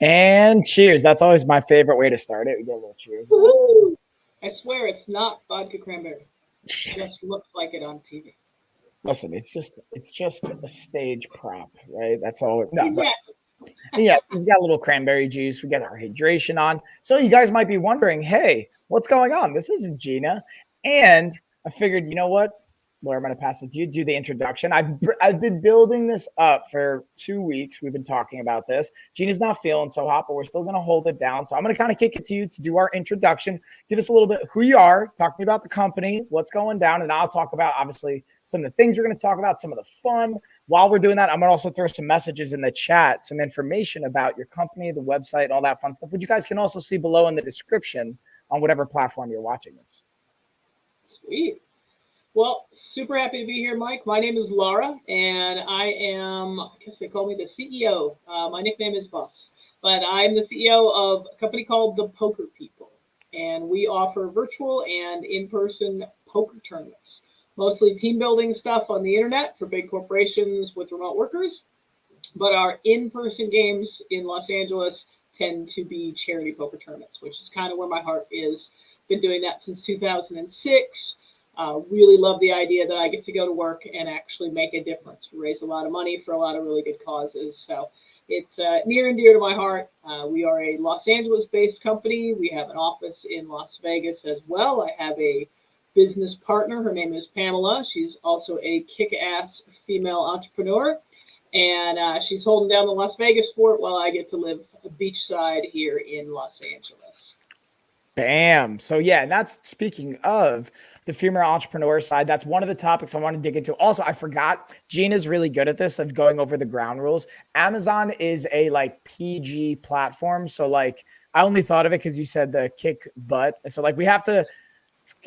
And cheers. That's always my favorite way to start it. We get a little cheers. Woohoo! I swear it's not vodka cranberry. Just looks like it on TV. Listen, it's just a stage prop, right? That's all. No, but Exactly. yeah, we've got a little cranberry juice. We got our hydration on. So you guys might be wondering, hey, what's going on? This isn't Gina. And I figured, you know what? Laura, I'm going to pass it to you. Do the introduction. I've been building this up for 2 weeks. We've been talking about this. Gina's not feeling so hot, but we're still going to hold it down. So I'm going to kind of kick it to you to do our introduction. Give us a little bit who you are. Talk to me about the company, what's going down, and I'll talk about obviously some of the things we're going to talk about, some of the fun. While we're doing that, I'm going to also throw some messages in the chat, some information about your company, the website, and all that fun stuff, which you guys can also see below in the description on whatever platform you're watching this. Sweet. Well, super happy to be here, Mike. My name is Lara, and I guess they call me the CEO. My nickname is Boss, but I'm the CEO of a company called The Poker People, and we offer virtual and in-person poker tournaments, mostly team building stuff on the internet for big corporations with remote workers, but our in-person games in Los Angeles tend to be charity poker tournaments, which is kind of where my heart is. Been doing that since 2006. Really love the idea that I get to go to work and actually make a difference. We raise a lot of money for a lot of really good causes. So it's near and dear to my heart. We are a Los Angeles based company. We have an office in Las Vegas as well. I have a business partner. Her name is Pamela. She's also a kick ass female entrepreneur. And she's holding down the Las Vegas fort while I get to live beachside here in Los Angeles. Bam. So yeah, and that's speaking of the female entrepreneur side. That's one of the topics I want to dig into. Also, I forgot Gina's really good at this of going over the ground rules. Amazon is a like PG platform. So like I only thought of it because you said the kick butt. So like we have to,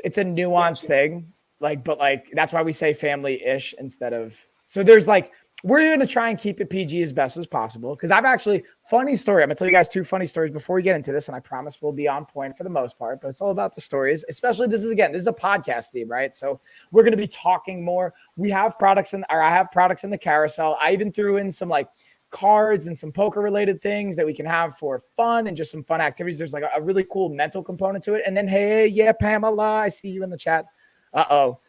it's a nuanced thing. Like, but like that's why we say family-ish instead of so there's like we're going to try and keep it PG as best as possible because I've actually funny story. I'm going to tell you guys two funny stories before we get into this, and I promise we'll be on point for the most part. But it's all about the stories, especially this is a podcast theme, right? So we're going to be talking more. We have products I have products in the carousel. I even threw in some like cards and some poker related things that we can have for fun and just some fun activities. There's like a really cool mental component to it. And then hey, yeah, Pamela, I see you in the chat.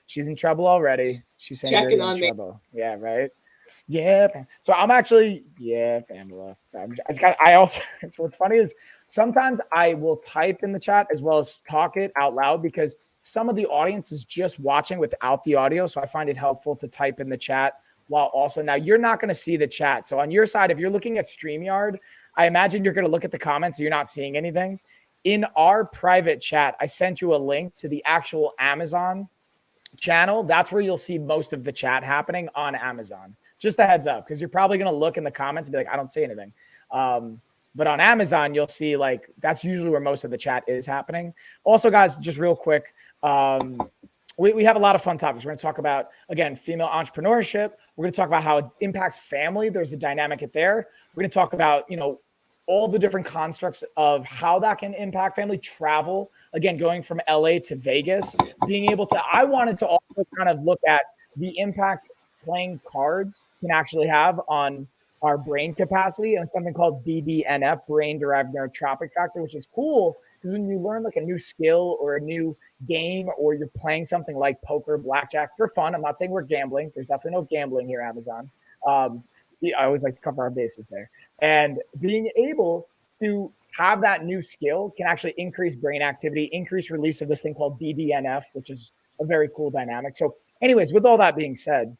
She's in trouble already. She's saying checking you're on in me. trouble. Yeah, right. Yeah. So I'm actually, yeah, Pamela. So I also, so what's funny is sometimes I will type in the chat as well as talk it out loud because some of the audience is just watching without the audio. So I find it helpful to type in the chat while also, now you're not going to see the chat. So on your side, if you're looking at StreamYard, I imagine you're going to look at the comments. So you're not seeing anything. In our private chat, I sent you a link to the actual Amazon channel. That's where you'll see most of the chat happening on Amazon. Just a heads up, because you're probably going to look in the comments and be like, I don't see anything. But on Amazon, you'll see like that's usually where most of the chat is happening. Also, guys, just real quick, we have a lot of fun topics. We're going to talk about, again, female entrepreneurship. We're going to talk about how it impacts family. There's a dynamic there. We're going to talk about, all the different constructs of how that can impact family travel. Again, going from LA to Vegas, being able to, I wanted to also kind of look at the impact playing cards can actually have on our brain capacity and something called BDNF, brain derived neurotrophic factor, which is cool because when you learn like a new skill or a new game or you're playing something like poker, blackjack for fun. I'm not saying we're gambling. There's definitely no gambling here, Amazon. I always like to cover our bases there. And being able to have that new skill can actually increase brain activity, increase release of this thing called BDNF, which is a very cool dynamic. So anyways, with all that being said,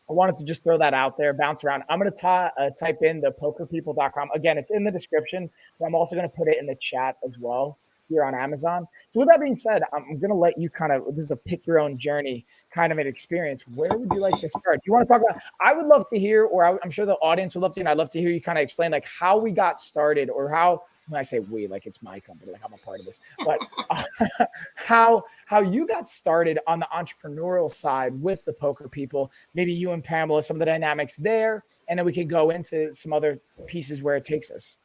I wanted to just throw that out there, bounce around. I'm going to type in the pokerpeople.com. Again, it's in the description, but I'm also going to put it in the chat as well here on Amazon. So with that being said, I'm going to let you kind of, this is a pick your own journey kind of an experience. Where would you like to start? Do you want to talk about, I would love to hear, or I'm sure the audience would love to, and I'd love to hear you kind of explain like how we got started or how, when I say we, like it's my company, like I'm a part of this, but how you got started on the entrepreneurial side with the Poker People, maybe you and Pamela, some of the dynamics there, and then we can go into some other pieces where it takes us.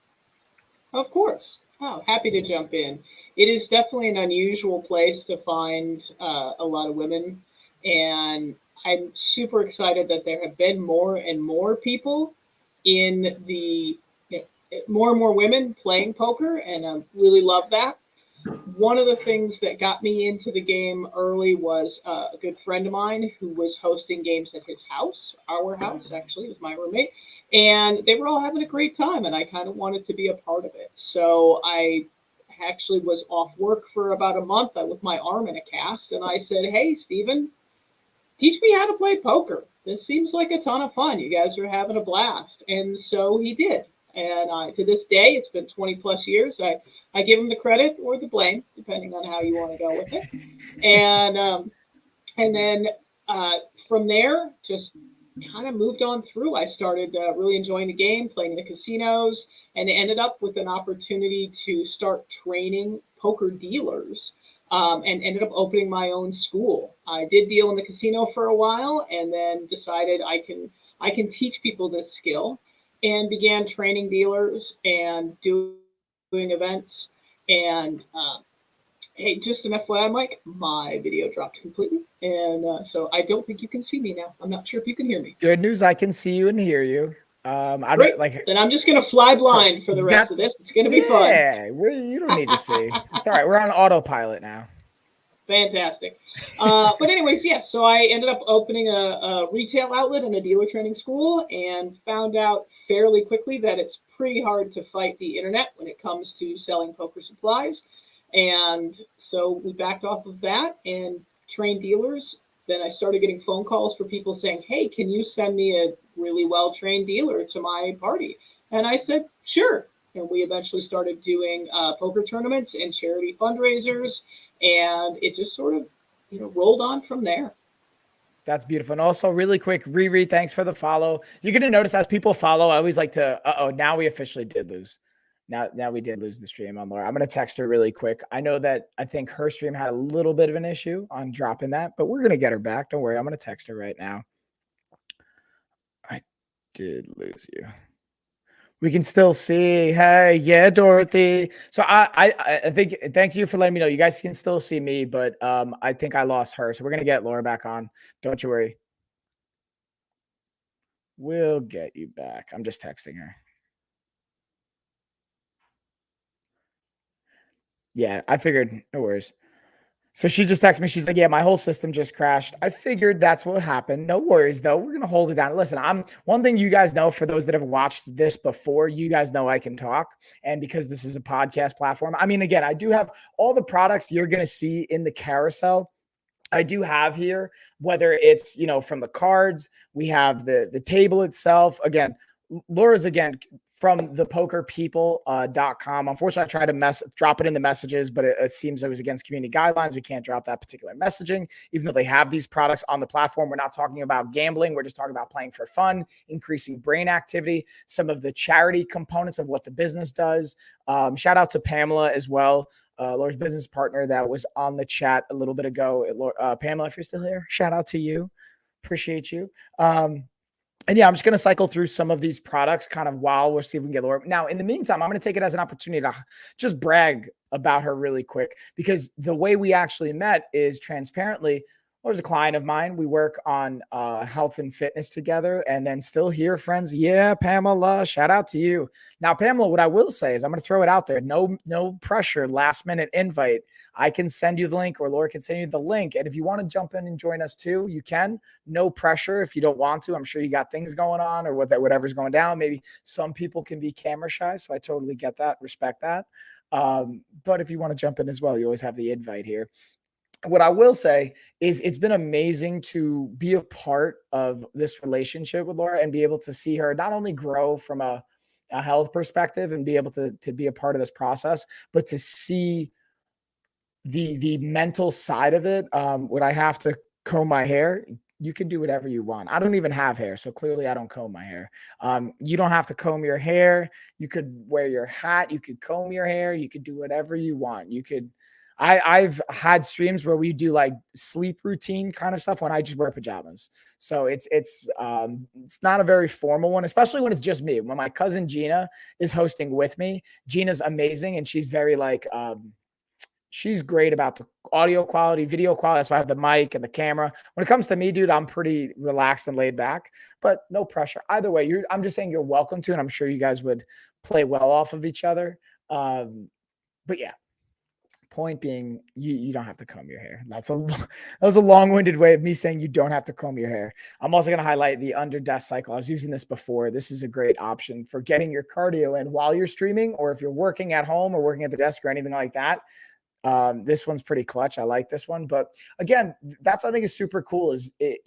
Of course. Oh, happy to jump in. It is definitely an unusual place to find a lot of women, and I'm super excited that there have been more and more people in the more and more women playing poker, and I really love that. One of the things that got me into the game early was a good friend of mine who was hosting games at his house, our house actually, was my roommate, and they were all having a great time, and I kind of wanted to be a part of it. So I actually was off work for about a month with my arm in a cast, and I said, "Hey, Steven, teach me how to play poker. This seems like a ton of fun. You guys are having a blast." And so he did. And to this day, it's been 20 plus years. I give him the credit or the blame, depending on how you want to go with it. And then uh, from there, just kind of moved on through. I started really enjoying the game, playing in the casinos, and ended up with an opportunity to start training poker dealers, and ended up opening my own school. I did deal in the casino for a while, and then decided I can teach people this skill, and began training dealers and doing events. And hey, just an FYI, Mike, my video dropped completely, and so I don't think you can see me now. I'm not sure if you can hear me. Good news, I can see you and hear you. I Great. don't like. Then I'm just gonna fly blind for the rest of this. It's gonna be fun. Yeah, you don't need to see. It's all right. We're on autopilot now. Fantastic. But anyways, yes. So I ended up opening a retail outlet and a dealer training school, and found out fairly quickly that it's pretty hard to fight the internet when it comes to selling poker supplies. And so we backed off of that and trained dealers. Then I started getting phone calls for people saying, "Hey, can you send me a really well trained dealer to my party?" And I said, "Sure." And we eventually started doing poker tournaments and charity fundraisers, and it just sort of rolled on from there. That's beautiful. And also, really quick, Riri, thanks for the follow. You're gonna notice as people follow, I always like to. Now we officially did lose. Now we did lose the stream on Laura. I'm gonna text her really quick. I know that I think her stream had a little bit of an issue on dropping that, but we're gonna get her back. Don't worry. I'm gonna text her right now. I did lose you. We can still see. Hey, yeah, Dorothy. So I think thank you for letting me know. You guys can still see me, but I think I lost her. So we're gonna get Laura back on. Don't you worry. We'll get you back. I'm just texting her. Yeah, I figured. No worries. So she just texted me. She's like, "Yeah, my whole system just crashed." I figured that's what happened. No worries, though. We're gonna hold it down. Listen, I'm one thing you guys know. For those that have watched this before, you guys know I can talk, and because this is a podcast platform, I mean, again, I do have all the products you're gonna see in the carousel. I do have here, whether it's from the cards, we have the table itself. Again, Laura's again from the pokerpeople.com. Unfortunately, I tried to drop it in the messages, but it seems it was against community guidelines. We can't drop that particular messaging, even though they have these products on the platform. We're not talking about gambling. We're just talking about playing for fun, increasing brain activity, some of the charity components of what the business does. Shout out to Pamela as well. Laura's business partner that was on the chat a little bit ago. Pamela, if you're still here, shout out to you. Appreciate you. And yeah, I'm just going to cycle through some of these products kind of while we'll see if we can get Laura. Now, in the meantime, I'm going to take it as an opportunity to just brag about her really quick, because the way we actually met is transparently. Laura's a client of mine. We work on health and fitness together, and then still here, friends. Yeah, Pamela, shout out to you. Now, Pamela, what I will say is I'm going to throw it out there. No pressure, last minute invite. I can send you the link, or Laura can send you the link. And if you want to jump in and join us too, you can. No pressure if you don't want to. I'm sure you got things going on or whatever's going down. Maybe some people can be camera shy, so I totally get that, respect that. But if you want to jump in as well, you always have the invite here. What I will say is it's been amazing to be a part of this relationship with Laura and be able to see her not only grow from a health perspective and be able to be a part of this process, but to see the mental side of it. Would I have to comb my hair? You can do whatever you want. I don't even have hair, so clearly I don't comb my hair. You don't have to comb your hair. You could wear your hat. You could comb your hair. You could do whatever you want. You could. I've had streams where we do like sleep routine kind of stuff when I just wear pajamas. So it's not a very formal one, especially when it's just me. When my cousin Gina is hosting with me, Gina's amazing and she's very like she's great about the audio quality, video quality. That's why I have the mic and the camera. When it comes to me, dude, I'm pretty relaxed and laid back, but no pressure. Either way, I'm just saying you're welcome to, and I'm sure you guys would play well off of each other. But yeah, point being, you don't have to comb your hair. That was a long-winded way of me saying you don't have to comb your hair. I'm also going to highlight the under desk cycle. I was using this before. This is a great option for getting your cardio in while you're streaming, or if you're working at home or working at the desk or anything like that. This one's pretty clutch. I like this one. But again, that's I think is super cool. Is it,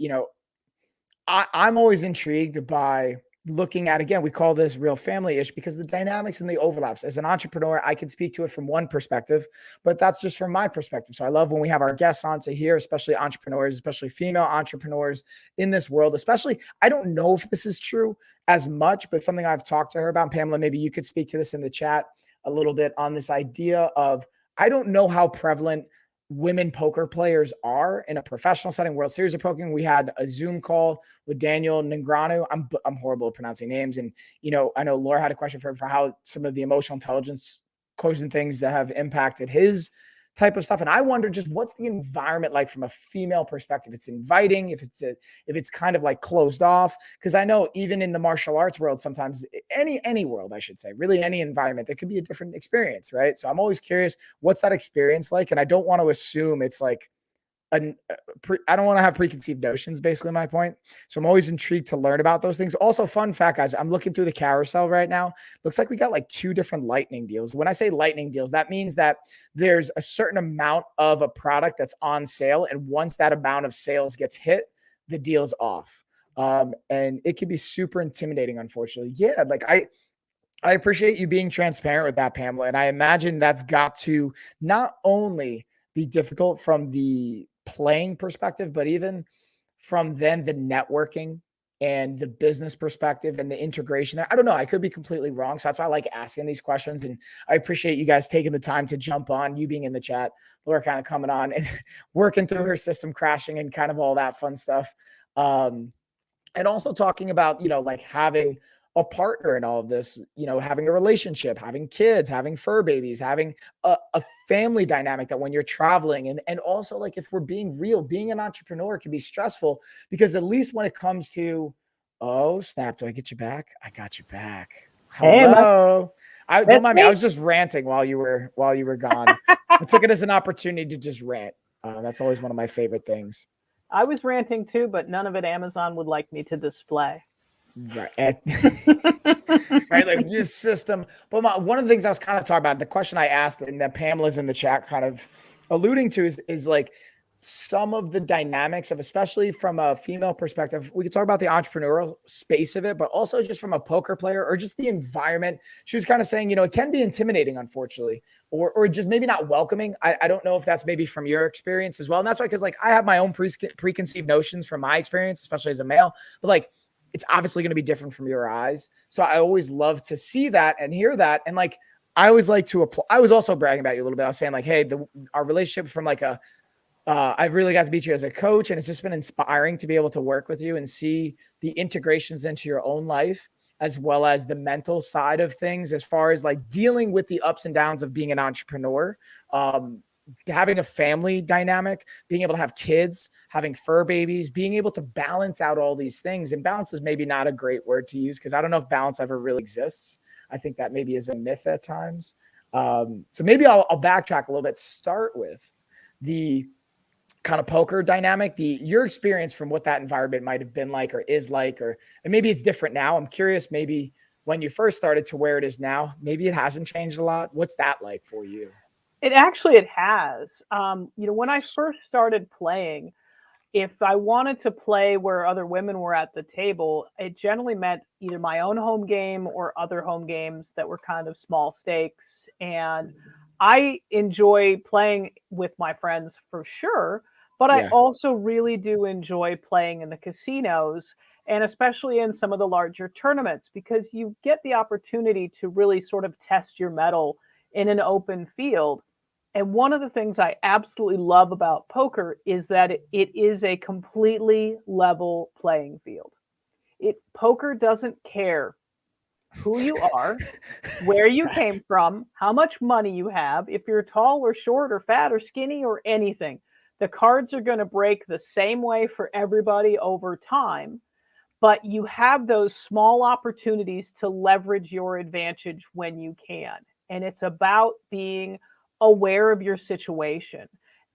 I'm always intrigued by looking at, again, we call this real family-ish because the dynamics and the overlaps. As an entrepreneur, I can speak to it from one perspective, but that's just from my perspective. So I love when we have our guests on to hear, especially entrepreneurs, especially female entrepreneurs in this world, especially, I don't know if this is true as much, but something I've talked to her about. Pamela, maybe you could speak to this in the chat a little bit on this idea of, I don't know how prevalent women poker players are in a professional setting. World Series of Poker, we had a Zoom call with Daniel Negreanu. I'm horrible at pronouncing names, and I know Laura had a question for how some of the emotional intelligence quotient things that have impacted his type of stuff. And I wonder just what's the environment like from a female perspective? It's inviting, if it's kind of like closed off, because I know even in the martial arts world, sometimes any world, I should say, really any environment, there could be a different experience, right? So I'm always curious, what's that experience like? And I don't want to assume it's like I don't want to have preconceived notions, basically my point. So I'm always intrigued to learn about those things. Also, fun fact, guys, I'm looking through the carousel right now. Looks like we got like 2 different lightning deals. When I say lightning deals, that means that there's a certain amount of a product that's on sale. And once that amount of sales gets hit, the deal's off. And it can be super intimidating, unfortunately. Yeah, like I appreciate you being transparent with that, Pamela. And I imagine that's got to not only be difficult from the playing perspective, but even from then the networking and the business perspective and the integration. I don't know. I could be completely wrong. So that's why I like asking these questions. And I appreciate you guys taking the time to jump on, you being in the chat, Laura kind of coming on and working through her system crashing and kind of all that fun stuff. And also talking about, like having a partner in all of this, having a relationship, having kids, having fur babies, having a family dynamic that when you're traveling and also like, if we're being real, being an entrepreneur can be stressful because at least when it comes to, oh snap, do I get you back? I got you back. Hello. I don't mind me. I was just ranting while you were gone. I took it as an opportunity to just rant. That's always one of my favorite things. I was ranting too, but none of it Amazon would like me to display. Right. Right. Like your system. But one of the things I was kind of talking about, the question I asked and that Pamela's in the chat kind of alluding to is like some of the dynamics of, especially from a female perspective, we could talk about the entrepreneurial space of it, but also just from a poker player or just the environment. She was kind of saying, it can be intimidating, unfortunately, or just maybe not welcoming. I don't know if that's maybe from your experience as well. And that's why, because like I have my own preconceived notions from my experience, especially as a male, but like, it's obviously going to be different from your eyes. So I always love to see that and hear that. And like, I always like to apply. I was also bragging about you a little bit. I was saying like, hey, our relationship from like I've really got to meet you as a coach, and it's just been inspiring to be able to work with you and see the integrations into your own life, as well as the mental side of things, as far as like dealing with the ups and downs of being an entrepreneur, having a family dynamic, being able to have kids, having fur babies, being able to balance out all these things. And balance is maybe not a great word to use because I don't know if balance ever really exists. I think that maybe is a myth at times. So maybe I'll backtrack a little bit, start with the kind of poker dynamic, your experience from what that environment might have been like or is like, and maybe it's different now. I'm curious, maybe when you first started to where it is now, maybe it hasn't changed a lot. What's that like for you? It has. When I first started playing, if I wanted to play where other women were at the table, it generally meant either my own home game or other home games that were kind of small stakes. And I enjoy playing with my friends for sure, but I also really do enjoy playing in the casinos and especially in some of the larger tournaments because you get the opportunity to really sort of test your mettle in an open field. And one of the things I absolutely love about poker is that it is a completely level playing field. Poker doesn't care who you are, where you came from, how much money you have, if you're tall or short or fat or skinny or anything. The cards are going to break the same way for everybody over time. but you have those small opportunities to leverage your advantage when you can. And it's about being aware of your situation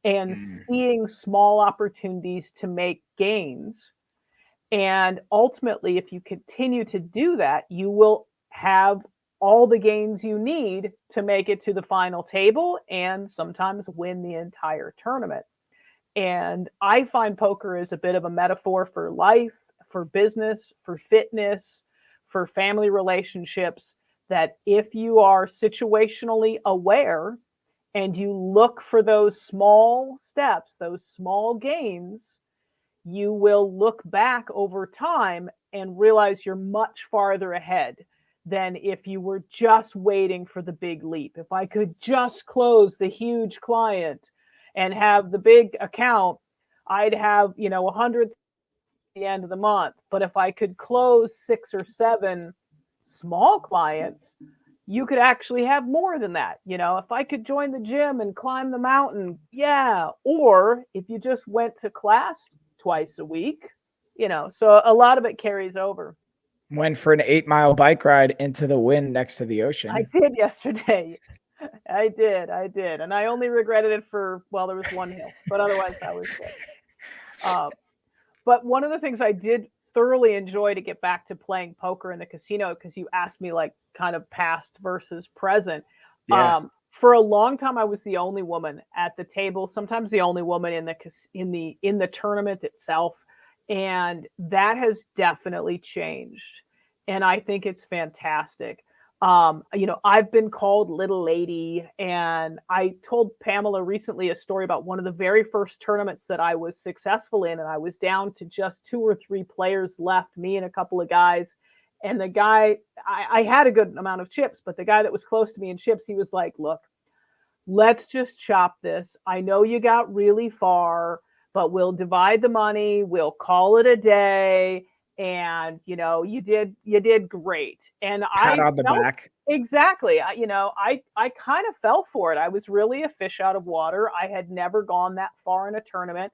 and Mm. seeing small opportunities to make gains. And ultimately, if you continue to do that, you will have all the gains you need to make it to the final table and sometimes win the entire tournament. And I find poker is a bit of a metaphor for life, for business, for fitness, for family relationships. That if you are situationally aware and you look for those small steps, those small gains, you will look back over time and realize you're much farther ahead than if you were just waiting for the big leap. If I could just close the huge client and have the big account, I'd have, 100 at the end of the month. But if I could close 6 or 7 small clients, you could actually have more than that. If I could join the gym and climb the mountain, yeah. Or if you just went to class twice a week, so a lot of it carries over. Went for an 8-mile bike ride into the wind next to the I ocean. did yesterday. I did. And I only regretted it for, well, there was one hill, but otherwise that was good. But one of the things I did thoroughly enjoy to get back to playing poker in the casino, because you asked me like kind of past versus present. Yeah. For a long time, I was the only woman at the table. Sometimes the only woman in the tournament itself, and that has definitely changed. And I think it's fantastic. I've been called little lady, and I told Pamela recently a story about one of the very first tournaments that I was successful in, and I was down to just 2 or 3 players left, me and a couple of guys. And the guy, I had a good amount of chips, but the guy that was close to me in chips, he was like, "Look, let's just chop this. I know you got really far, but we'll divide the money. We'll call it a day. And you did great." And Pat I on the felt back. exactly. I kind of fell for it. I was really a fish out of water. I had never gone that far in a tournament.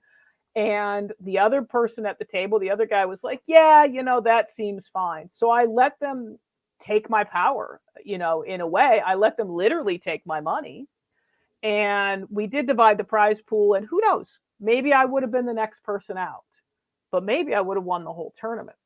And the other person at the table, the other guy was like, "Yeah, that seems fine." So I let them take my power, in a way. I let them literally take my money. And we did divide the prize pool. And who knows? Maybe I would have been the next person out, but maybe I would have won the whole tournament.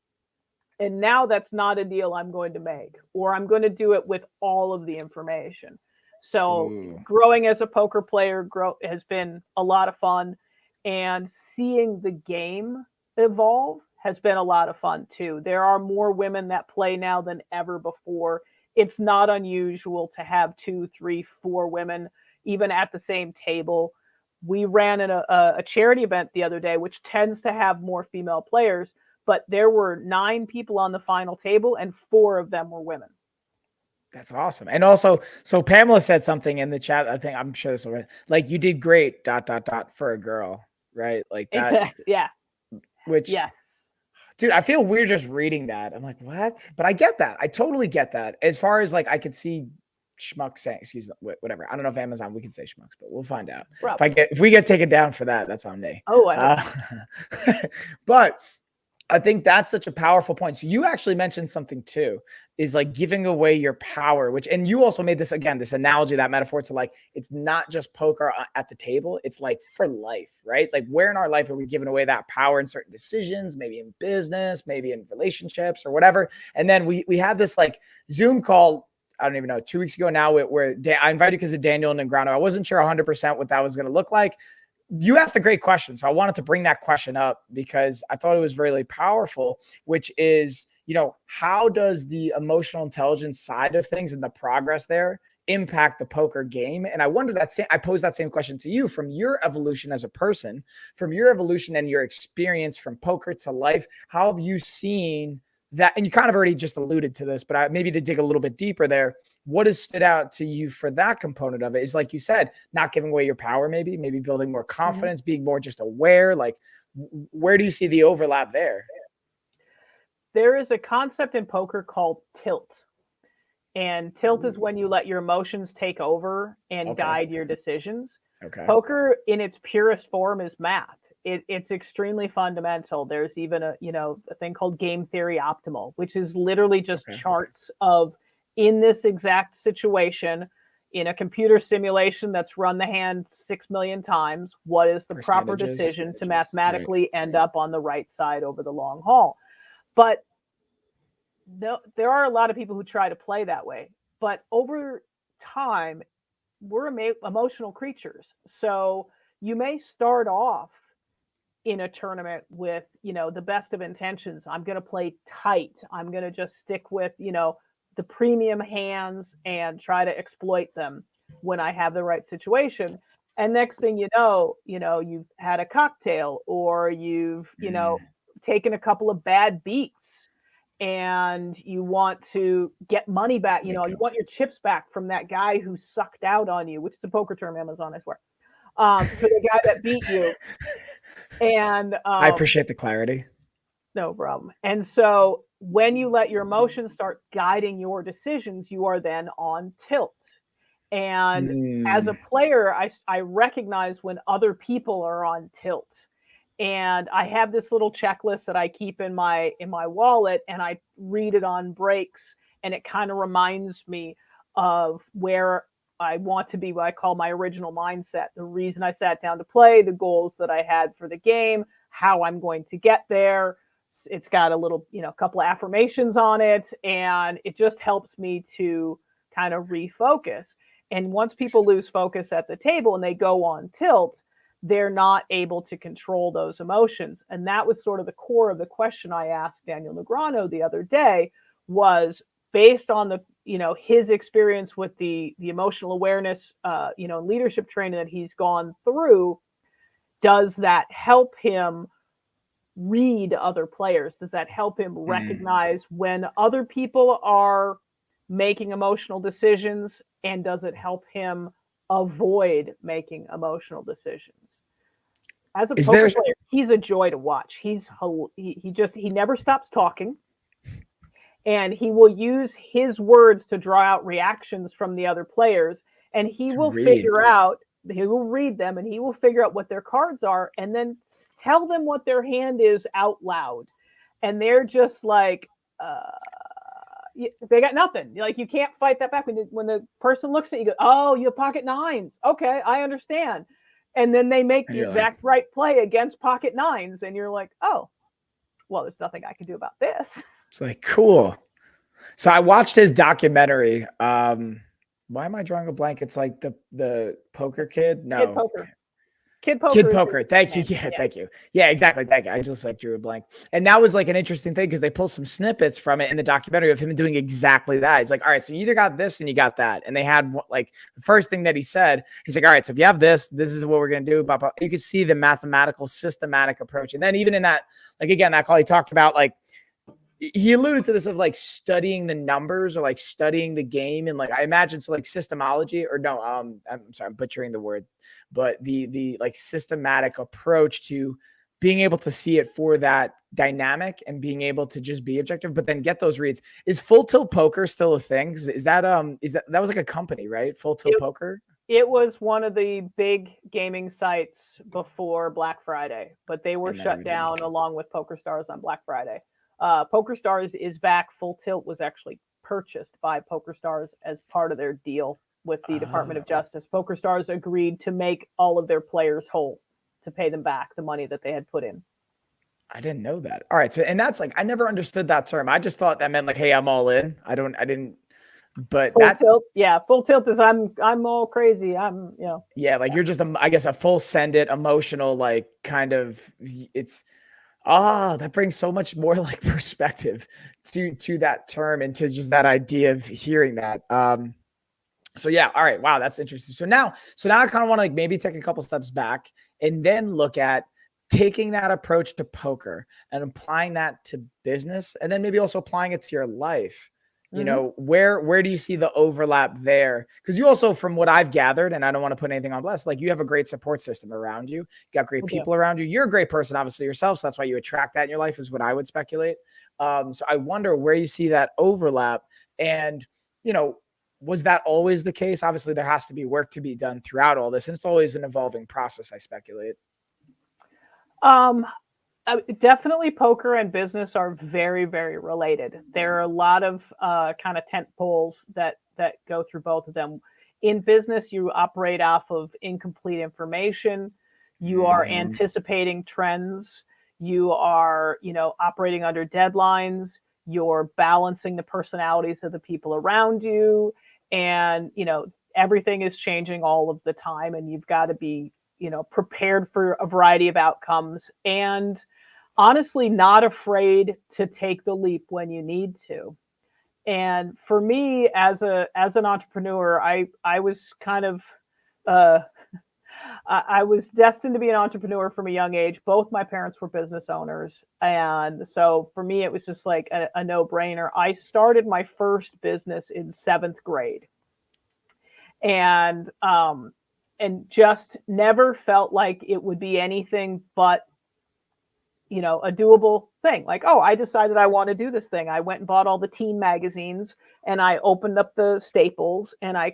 And now that's not a deal I'm going to make, or I'm going to do it with all of the information. So Ooh. growing as a poker player has been a lot of fun, and seeing the game evolve has been a lot of fun too. There are more women that play now than ever before. It's not unusual to have 2, 3, 4 women even at the same table. We ran a charity event the other day, which tends to have more female players, but there were 9 people on the final table and 4 of them were women. That's awesome. And also, so Pamela said something in the chat. I think I'm sure this will, like, you did great, ... for a girl, right? Like that, Exactly. Yeah. which, Yes. dude, I feel weird just reading that. I'm like, what? But I get that. I totally get that. As far as like, I could see Schmuck saying, excuse me, whatever. I don't know if Amazon, we can say Schmucks, but we'll find out. If we get taken down for that, that's on me. Oh, I hope but I think that's such a powerful point. So you actually mentioned something too, is like giving away your power, and you also made this, again, this analogy, that metaphor to like, it's not just poker at the table. It's like for life, right? Like where in our life are we giving away that power in certain decisions, maybe in business, maybe in relationships or whatever. And then we had this like Zoom call, I don't even know, 2 weeks ago now, where I invited you because of Daniel and Negrano. I wasn't sure 100% what that was going to look like. You asked a great question. So I wanted to bring that question up because I thought it was really powerful, which is, how does the emotional intelligence side of things and the progress there impact the poker game? And I wonder I posed that same question to you from your evolution as a person, from your evolution and your experience from poker to life. How have you seen that? And you kind of already just alluded to this, but maybe to dig a little bit deeper there, what has stood out to you for that component of it is, like you said, not giving away your power, maybe building more confidence, being more just aware. Like, where do you see the overlap there? There is a concept in poker called tilt. And tilt is when you let your emotions take over and guide your decisions. Okay. Poker in its purest form is math. it's extremely fundamental. There's even a thing called game theory optimal, which is literally just charts of, in this exact situation, in a computer simulation that's run the hand 6 million times, what is the proper decision to mathematically end up on the right side over the long haul. But there are a lot of people who try to play that way. But over time, we're emotional creatures. So you may start off in a tournament with, the best of intentions. I'm going to play tight. I'm going to just stick with, the premium hands and try to exploit them when I have the right situation. And next thing you know, you've had a cocktail, or you've, taken a couple of bad beats, and you want to get money back. You want your chips back from that guy who sucked out on you, which is a poker term, Amazon, I swear. For the guy that beat you. And I appreciate the clarity. No problem. And so when you let your emotions start guiding your decisions, you are then on tilt. And as a player, I recognize when other people are on tilt. And I have this little checklist that I keep in my wallet, and I read it on breaks, and it kind of reminds me of where I want to be, what I call my original mindset, the reason I sat down to play, the goals that I had for the game, how I'm going to get there. It's got a little, couple of affirmations on it, and it just helps me to kind of refocus. And once people lose focus at the table and they go on tilt, they're not able to control those emotions. And that was sort of the core of the question I asked Daniel Negreanu the other day, was based on the, his experience with the emotional awareness, leadership training that he's gone through. Does that help him read other players? Does that help him recognize when other people are making emotional decisions? And does it help him avoid making emotional decisions? As a poker player, he's a joy to watch. He never stops talking, and he will use his words to draw out reactions from the other players, and he will read them, and he will figure out what their cards are, and then tell them what their hand is out loud. And they're just like, they got nothing. Like, you can't fight that back. When the person looks at you, go, oh, you have pocket nines. Okay, I understand. And then they make the exact right play against pocket nines. And you're like, oh, well, there's nothing I can do about this. It's like, cool. So I watched his documentary. Why am I drawing a blank? It's like the poker kid. No. Kid Poker. Thank you. Yeah, thank you. Yeah, exactly. Thank you. I just drew a blank. And that was an interesting thing, because they pulled some snippets from it in the documentary of him doing exactly that. He's like, all right, so you either got this and you got that. And they had the first thing that he said, he's like, all right, so if you have this is what we're going to do. You can see the mathematical, systematic approach. And then even in that, again, that call, he talked about he alluded to this of studying the numbers, or studying the game. And I imagine, so systemology, or no, I'm sorry, I'm butchering the word, but the systematic approach to being able to see it for that dynamic and being able to just be objective, but then get those reads. Is Full Tilt Poker still a thing? Is that was a company, right? Full Tilt Poker? It was one of the big gaming sites before Black Friday, but they were shut down along with PokerStars on Black Friday. PokerStars is back. Full Tilt was actually purchased by PokerStars as part of their deal with the Department of Justice. PokerStars agreed to make all of their players whole, to pay them back the money that they had put in. I didn't know that. All right. So, and that's I never understood that term. I just thought that meant hey, I'm all in. I didn't, but Full Tilt. Yeah. Full Tilt is I'm all crazy. Yeah. You're just, I guess, a full send it emotional, kind of, it's, that brings so much more perspective to that term, and to just that idea of hearing that. So yeah, all right, wow, that's interesting. So now I kind of want to maybe take a couple steps back and then look at taking that approach to poker and applying that to business, and then maybe also applying it to your life. Where do you see the overlap there? Because you also, from what I've gathered, and I don't want to put anything on blast, you have a great support system around you. You got great people around you. You're a great person, obviously, yourself. So that's why you attract that in your life, is what I would speculate. So I wonder where you see that overlap. And, was that always the case? Obviously, there has to be work to be done throughout all this, and it's always an evolving process, I speculate. Um, Definitely poker and business are very, very related. There are a lot of kind of tent poles that go through both of them. In business, you operate off of incomplete information. You are Mhm. anticipating trends. You are, operating under deadlines. You're balancing the personalities of the people around you, and everything is changing all of the time, and you've got to be, prepared for a variety of outcomes and honestly not afraid to take the leap when you need to. And for me as an entrepreneur, I was kind of uh I was destined to be an entrepreneur from a young age. Both my parents were business owners. And so for me, it was just like a no brainer. I started my first business in seventh grade and, and just never felt like it would be anything but a doable thing. Like, oh, I decided I want to do this thing. I went and bought all the teen magazines and I opened up the staples and I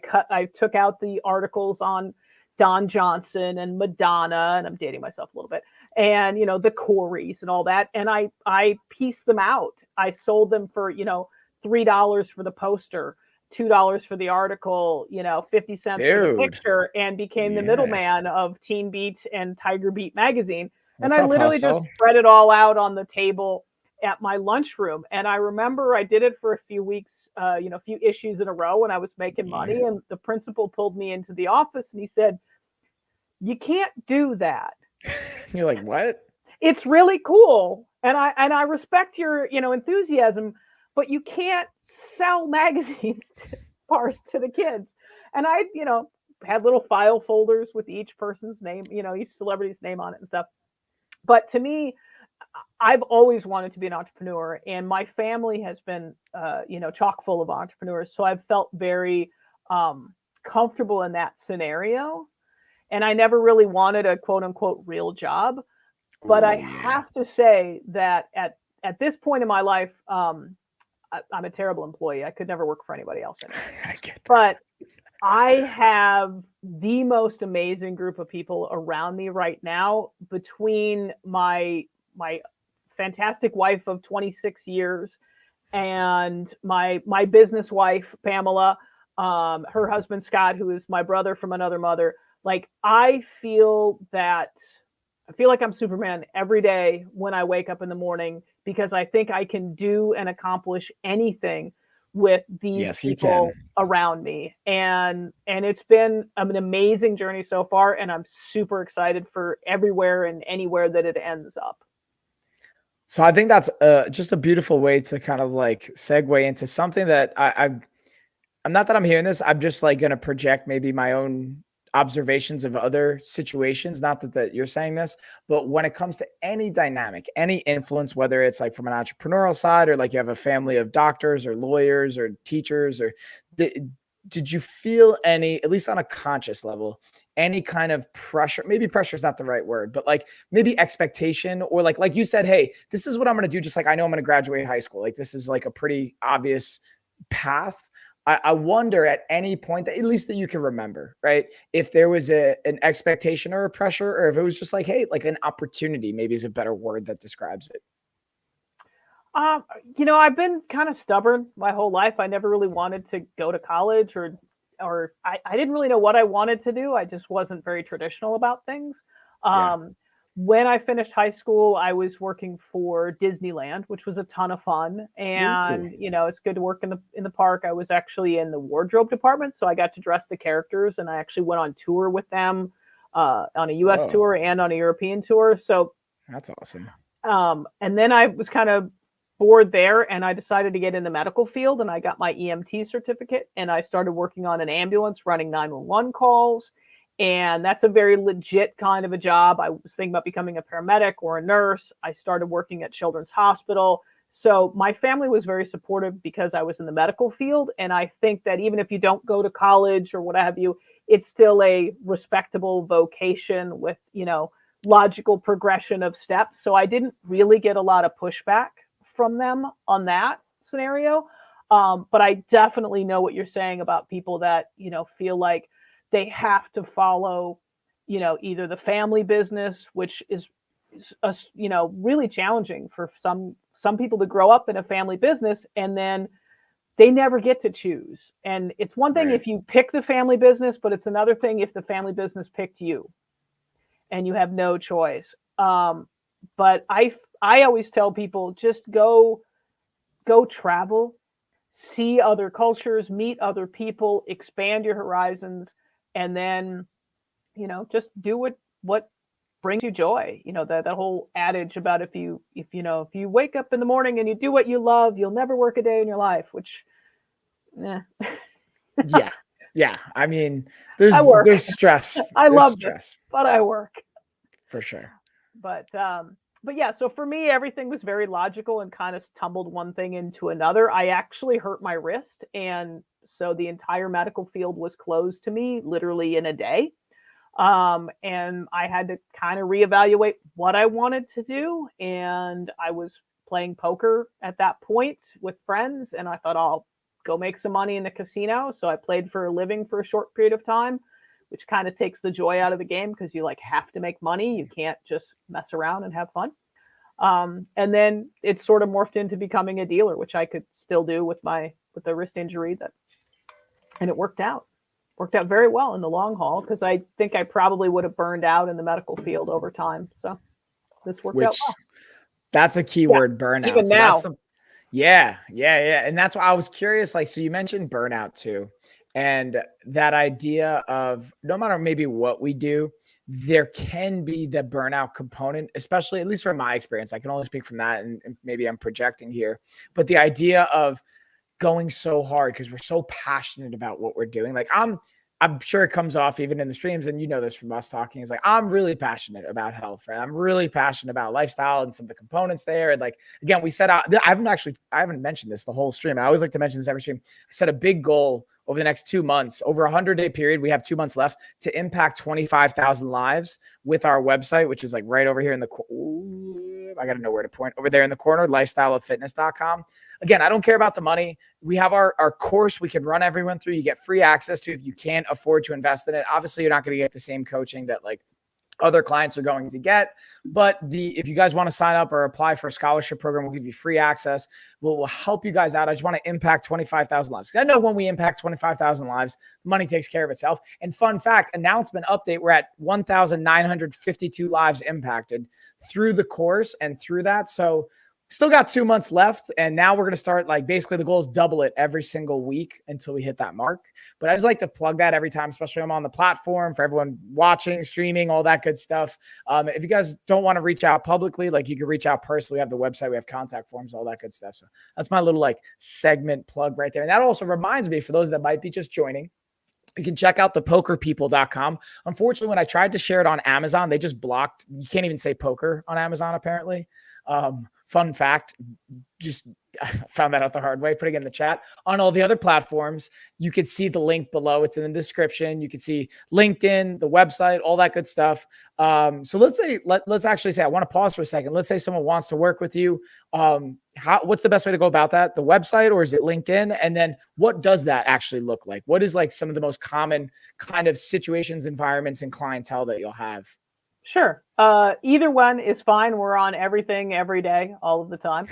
took out the articles on Don Johnson and Madonna, and I'm dating myself a little bit, and the Coreys and all that. And I pieced them out. I sold them for, $3 for the poster, $2 for the article, 50 cents for the Dude. picture, and became the Yeah. middleman of Teen Beat and Tiger Beat magazine. And What's I up, literally just hustle? spread it all out on the table at my lunchroom. And I remember I did it for a few weeks, a few issues in a row, and I was making Yeah. money. And the principal pulled me into the office and he said, "You can't do that. You're like, what? It's really cool, and I respect your enthusiasm, but you can't sell magazines parts to the kids." And I had little file folders with each person's name, each celebrity's name on it and stuff. But to me, I've always wanted to be an entrepreneur, and my family has been, chock full of entrepreneurs. So I've felt very comfortable in that scenario. And I never really wanted a quote unquote real job. But I Oh yeah. have to say that at this point in my life, I'm a terrible employee. I could never work for anybody else anymore. I get that. But I have the most amazing group of people around me right now between my fantastic wife of 26 years and my business wife Pamela, her husband Scott, who is my brother from another mother. Like I feel like I'm Superman every day when I wake up in the morning because I think I can do and accomplish anything with these Yes, you can. people around me. And it's been an amazing journey so far, and I'm super excited for everywhere and anywhere that it ends up. So I think that's just a beautiful way to kind of like segue into something that I'm not that I'm hearing this. I'm just like going to project maybe my own observations of other situations. Not that you're saying this, but when it comes to any dynamic, any influence, whether it's like from an entrepreneurial side or like you have a family of doctors or lawyers or teachers, or did, did you feel any, at least on a conscious level, any kind of pressure? Maybe pressure is not the right word, but like maybe expectation or like you said, hey, this is what I'm going to do. Just like I know I'm going to graduate high school. Like this is like a pretty obvious path. I wonder at any point that at least that you can remember, right? If there was an expectation or a pressure, or if it was just like, hey, like an opportunity, maybe is a better word that describes it. Um, I've been kind of stubborn my whole life. I never really wanted to go to college or I didn't really know what I wanted to do. I just wasn't very traditional about things. Yeah. Um, when I finished high school, I was working for Disneyland, which was a ton of fun. Ooh. And, it's good to work in the park. I was actually in the wardrobe department, so I got to dress the characters and I actually went on tour with them, on a US Whoa. tour and on a European tour. So That's awesome. and then I was kind of bored there and I decided to get in the medical field and I got my EMT certificate and I started working on an ambulance running 911 calls. And that's a very legit kind of a job. I was thinking about becoming a paramedic or a nurse. I started working at Children's Hospital. So my family was very supportive because I was in the medical field. And I think that even if you don't go to college or what have you, it's still a respectable vocation with, logical progression of steps. So I didn't really get a lot of pushback from them on that scenario. But I definitely know what you're saying about people that, feel like they have to follow, either the family business, which is really challenging for some people to grow up in a family business and then they never get to choose. And it's one thing Right. if you pick the family business, but it's another thing if the family business picked you and you have no choice. But I always tell people just go travel, see other cultures, meet other people, expand your horizons, and then just do what brings you joy. That whole adage about if you wake up in the morning and you do what you love, you'll never work a day in your life. Which, Yeah. Yeah. I mean, I work. there's stress. I There's love it, stress but I work. for sure. But yeah, so for me, everything was very logical and kind of tumbled one thing into another. I actually hurt my wrist, and so the entire medical field was closed to me literally in a day. And I had to kind of reevaluate what I wanted to do. And I was playing poker at that point with friends, and I thought I'll go make some money in the casino. So I played for a living for a short period of time, which kind of takes the joy out of the game because you have to make money. You can't just mess around and have fun. And then it sort of morphed into becoming a dealer, which I could still do with the wrist injury and it worked out very well in the long haul because I think I probably would have burned out in the medical field over time. So this worked out well. That's a key word, burnout. Even so now. Yeah. And that's why I was curious. So you mentioned burnout too. And that idea of no matter maybe what we do, there can be the burnout component, especially at least from my experience. I can only speak from that and maybe I'm projecting here, but the idea of going so hard because we're so passionate about what we're doing. I'm sure it comes off even in the streams, and this from us talking, is I'm really passionate about health, right? I'm really passionate about lifestyle and some of the components there. And again, we set out, I haven't mentioned this the whole stream. I always like to mention this every stream. I set a big goal over the next 2 months, over a 100-day period. We have 2 months left to impact 25,000 lives with our website, which is right over here in the, I got to know where to point over there in the corner, lifestyleoffitness.com. Again, I don't care about the money. We have our course we can run everyone through. You get free access to if you can't afford to invest in it. Obviously, you're not going to get the same coaching that other clients are going to get. But if you guys want to sign up or apply for a scholarship program, we'll give you free access. We'll help you guys out. I just want to impact 25,000 lives. Because I know when we impact 25,000 lives, money takes care of itself. And fun fact, announcement update, we're at 1,952 lives impacted through the course and through that. So still got 2 months left. And now we're going to start basically the goal is double it every single week until we hit that mark. But I just like to plug that every time, especially when I'm on the platform for everyone watching, streaming, all that good stuff. If you guys don't want to reach out publicly, you can reach out personally. We have the website, we have contact forms, all that good stuff. So that's my little segment plug right there. And that also reminds me, for those that might be just joining, you can check out thepokerpeople.com. Unfortunately, when I tried to share it on Amazon, they just blocked. You can't even say poker on Amazon, apparently. Fun fact, just found that out the hard way, putting it in the chat. On all the other platforms, you can see the link below. It's in the description. You can see LinkedIn, the website, all that good stuff. So let's actually say, I want to pause for a second. Let's say someone wants to work with you. What's the best way to go about that? The website, or is it LinkedIn? And then what does that actually look like? What is some of the most common kind of situations, environments, and clientele that you'll have? Sure. Either one is fine. We're on everything every day, all of the time.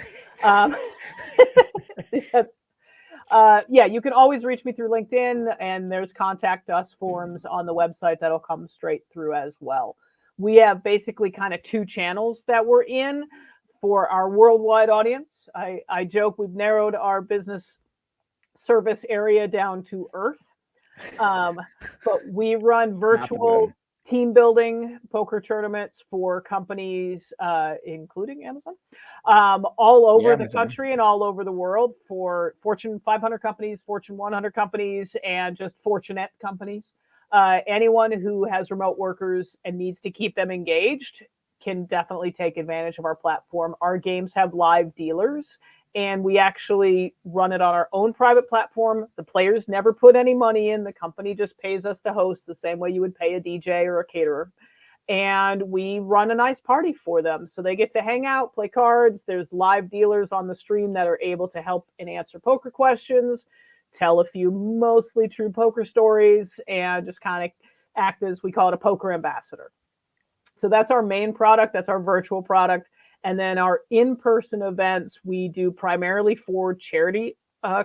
Yeah, you can always reach me through LinkedIn, and there's contact us forms on the website that'll come straight through as well. We have basically kind of 2 channels that we're in for our worldwide audience. I joke we've narrowed our business service area down to Earth. But we run virtual team building poker tournaments for companies, including Amazon, all over the country and all over the world, for Fortune 500 companies, Fortune 100 companies, and just Fortunate companies. Anyone who has remote workers and needs to keep them engaged can definitely take advantage of our platform. Our games have live dealers, and we actually run it on our own private platform. The players never put any money in. The company just pays us to host, the same way you would pay a DJ or a caterer. And we run a nice party for them. So they get to hang out, play cards. There's live dealers on the stream that are able to help and answer poker questions, tell a few mostly true poker stories, and just kind of act as, we call it, a poker ambassador. So that's our main product. That's our virtual product. And then our in-person events, we do primarily for charity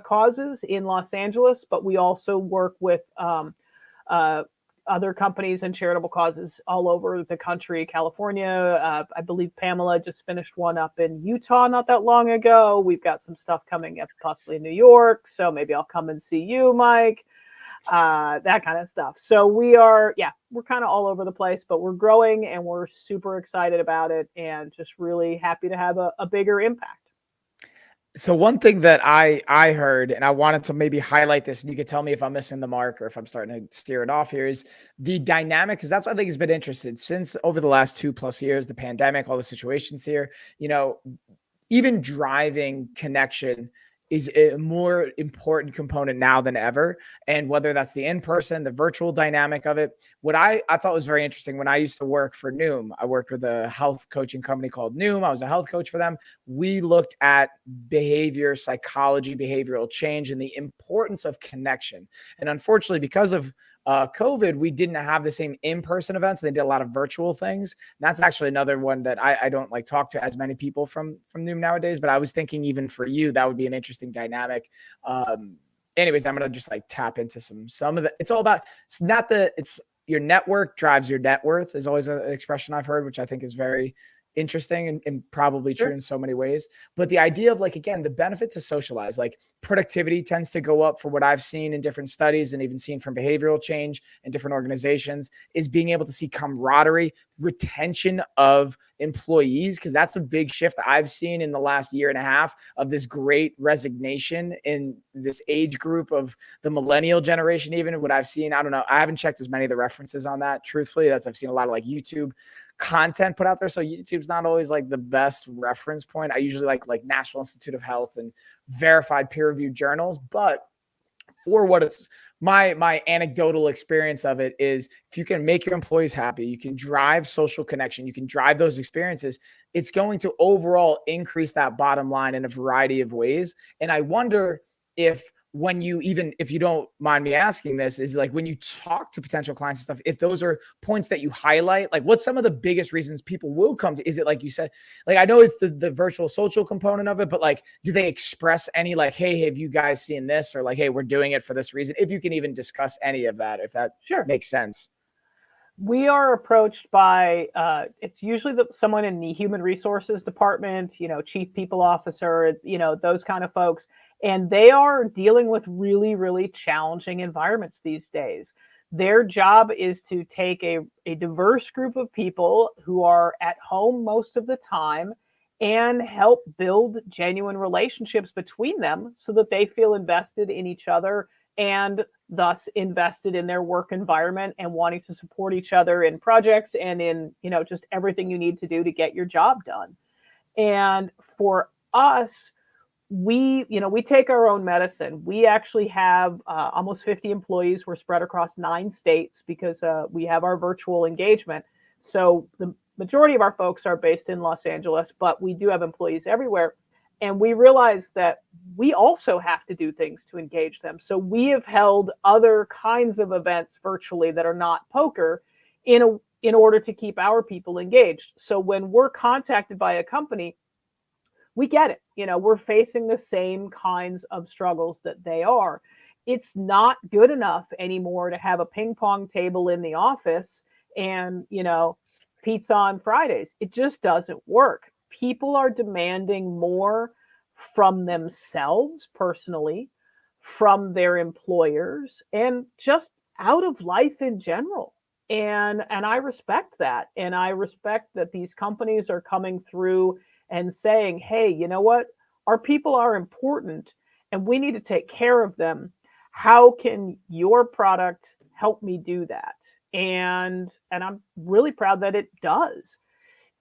causes in Los Angeles, but we also work with uh, other companies and charitable causes all over the country. California, I believe Pamela just finished one up in Utah not that long ago. We've got some stuff coming up possibly in New York, so maybe I'll come and see you, Mike. That kind of stuff. So we're kind of all over the place, but we're growing and we're super excited about it and just really happy to have a bigger impact. So one thing that I heard, and I wanted to maybe highlight this, and you could tell me if I'm missing the mark or if I'm starting to steer it off here, is the dynamic, because that's what I think has been interesting since over the last 2+ years, the pandemic, all the situations here, even driving connection is a more important component now than ever. And whether that's the in-person, the virtual dynamic of it, what I thought was very interesting when I used to work for Noom, I worked with a health coaching company called Noom. I was a health coach for them. We looked at behavior, psychology, behavioral change, and the importance of connection. And unfortunately, because of COVID, we didn't have the same in-person events. They did a lot of virtual things. And that's actually another one that I don't like talk to as many people from Noom nowadays. But I was thinking even for you, that would be an interesting dynamic. Anyways, I'm gonna just like tap into some of the. It's all about. It's your network drives your net worth is always an expression I've heard, which I think is very interesting and probably true in so many ways. But the idea of, like, again, the benefit to socialize, like productivity tends to go up for what I've seen in different studies and even seen from behavioral change in different organizations, is being able to see camaraderie, retention of employees, because that's a big shift I've seen in the last year and a half of this great resignation in this age group of the millennial generation. Even what I've seen, I don't know, I haven't checked as many of the references on that, truthfully. I've seen a lot of like YouTube content put out there. So YouTube's not always like the best reference point. I usually like National Institute of Health and verified peer-reviewed journals. But for what it's my anecdotal experience of it is, if you can make your employees happy, you can drive social connection, you can drive those experiences, it's going to overall increase that bottom line in a variety of ways. And I wonder if if you don't mind me asking this, is like when you talk to potential clients and stuff, if those are points that you highlight, like what's some of the biggest reasons people will come to, is it like you said, like I know it's the virtual social component of it, but like, do they express any like, hey, have you guys seen this? Or like, hey, we're doing it for this reason. If you can even discuss any of that, if that makes sense. We are approached by, it's usually someone in the human resources department, chief people officer, those kind of folks. And they are dealing with really, really challenging environments these days. Their job is to take a diverse group of people who are at home most of the time and help build genuine relationships between them so that they feel invested in each other and thus invested in their work environment and wanting to support each other in projects and in, just everything you need to do to get your job done. And for us, we take our own medicine. We actually have almost 50 employees. We're spread across 9 states because we have our virtual engagement. So the majority of our folks are based in Los Angeles, but we do have employees everywhere. And we realize that we also have to do things to engage them. So we have held other kinds of events virtually that are not poker in order to keep our people engaged. So when we're contacted by a company, we get it. We're facing the same kinds of struggles that they are. It's not good enough anymore to have a ping pong table in the office and, pizza on Fridays. It just doesn't work. People are demanding more from themselves personally, from their employers, and just out of life in general. And I respect that. And I respect that these companies are coming through and saying, hey, you know what? Our people are important and we need to take care of them. How can your product help me do that? And I'm really proud that it does.